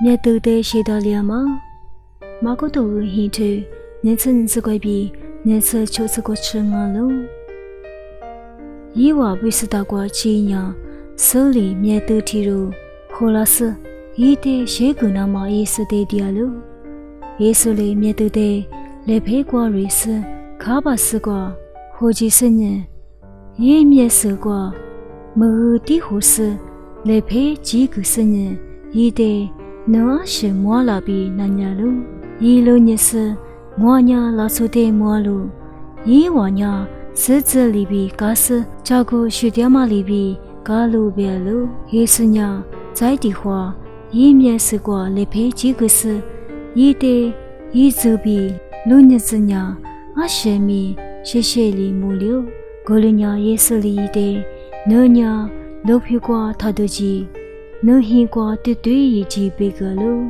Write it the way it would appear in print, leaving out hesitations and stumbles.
မြတ်သူတဲ့ရှိတော်လျာမှာမကုတုဟိတုနေစင်စကွယ်ပြီးနေစချိုစကွချငါလုံးယေဝဝိစတကွာချီညာဆိုလီမြတ်သူတီတို့ခိုလာစဤတဲ့ရှေကုနာမယေစတဲ့တရားလို့ယေဆုလေမြတ်သူတဲ့လေဖေးကွာရီစခါပါစကွာဟိုကြီးစညင်ယေမြတ်စကွာမူတီဟိုစလေဖေးကြီးကူစညင်ဤတဲ့နော်ရှင်မွာလာပြီးနညာလို့ဤလိုညစငွာညာလာဆိုတဲ့မွာလို့ဤဝညာစစ်စလီပြီးကားစကြောက်ကိုရွှေတဲမလီပြီးကားလိုပဲလို့ယေစညာဇိုက်တီဟွာဤမြတ်စကွာလေဖေးကြီးကူစဤတဲ့ဤဇူပြီးလူညစညာအရှင်မီရှေရှေလီမူလျဂိုလညာယေစလီတဲ့နော်ညာလောဖြူကွာထဒူကြီးနော်ဟီကွာတွတ်တွေးကြီးပေကလို့